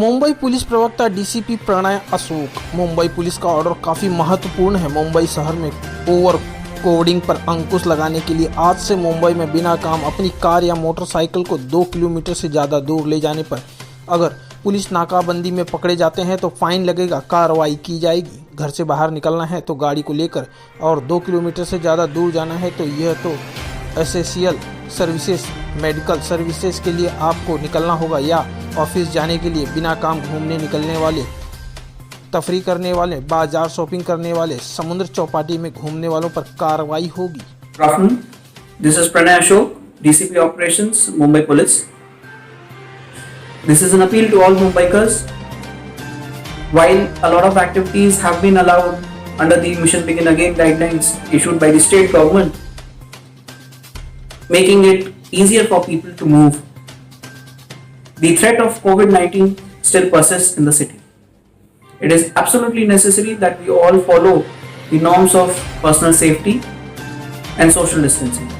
Mumbai police प्रवक्ता DCP Pranay Ashok. Mumbai police का order काफ़ी महत्वपूर्ण है। मुंबई शहर में ओवर कोडिंग पर अंकुश लगाने के लिए आज से मुंबई में बिना काम अपनी कार या मोटरसाइकिल को 2 किलोमीटर से ज़्यादा दूर ले जाने पर अगर पुलिस नाकाबंदी में पकड़े जाते हैं तो फाइन लगेगा, कार्रवाई की जाएगी। घर से बाहर निकलना है तो गाड़ी को लेकर और 2 किलोमीटर से ज़्यादा दूर जाना है तो यह तो एसेंशियल सर्विसेज, मेडिकल सर्विसेज के लिए आपको निकलना होगा या ऑफिस जाने के लिए बिना काम घूमने निकलने वाले, तफरी करने वाले, बाजार शॉपिंग करने वाले, समुद्र चौपाटी में घूमने वालों पर कार्रवाई होगी। Good afternoon. This is Pranay Ashok, DCP Operations, Mumbai Police. This is an appeal to all Mumbaikars. While a lot of activities have been allowed under the Mission Begin Again guidelines issued by the state government, making it easier for people to move, the threat of COVID-19 still persists in the city. It is absolutely necessary that we all follow the norms of personal safety and social distancing.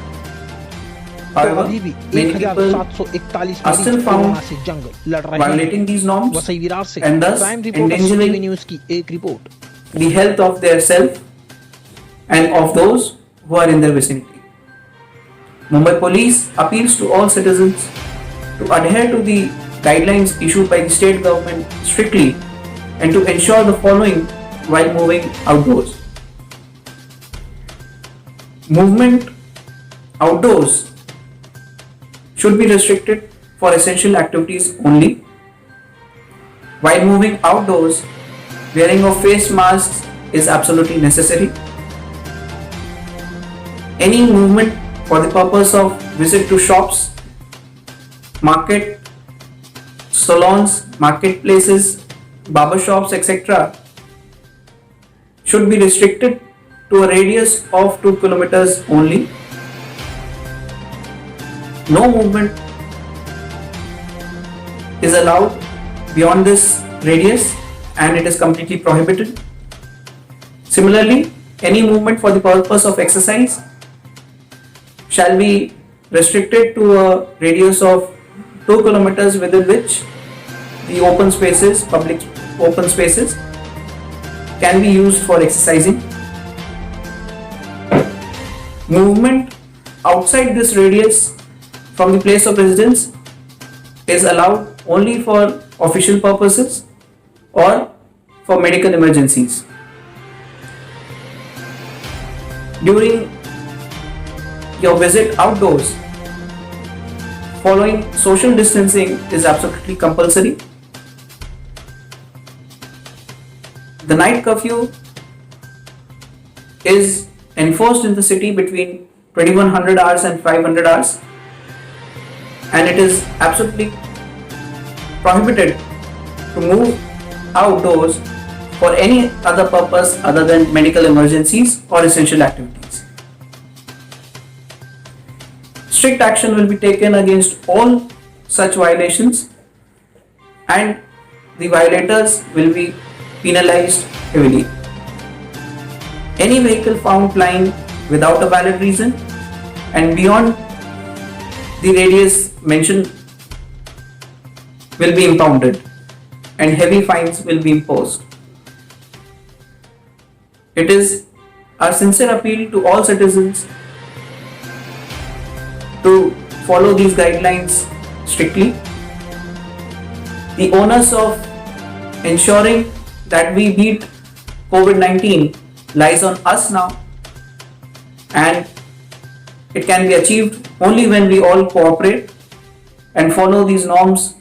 However, many people are still found violating these norms and thus endangering the health of their self and of those who are in their vicinity. Mumbai Police appeals to all citizens to adhere to the guidelines issued by the state government strictly and to ensure the following while moving outdoors. Movement outdoors should be restricted for essential activities only. While moving outdoors, wearing of face masks is absolutely necessary. Any movement for the purpose of visit to shops, market, salons, marketplaces, barber shops, etc. should be restricted to a radius of 2 kilometers only. No movement is allowed beyond this radius and it is completely prohibited. Similarly, any movement for the purpose of exercise shall be restricted to a radius of 2 kilometers within which the open spaces, public open spaces, can be used for exercising. Movement outside this radius from the place of residence is allowed only for official purposes or for medical emergencies. During your visit outdoors, following social distancing is absolutely compulsory. The night curfew is enforced in the city between 2100 hours and 500 hours, and it is absolutely prohibited to move outdoors for any other purpose other than medical emergencies or essential activities. Strict action will be taken against all such violations and the violators will be penalized heavily. Any vehicle found plying without a valid reason and beyond the radius mentioned will be impounded and heavy fines will be imposed. It is our sincere appeal to all citizens to follow these guidelines strictly. The onus of ensuring that we beat COVID-19 lies on us now, and it can be achieved only when we all cooperate and follow these norms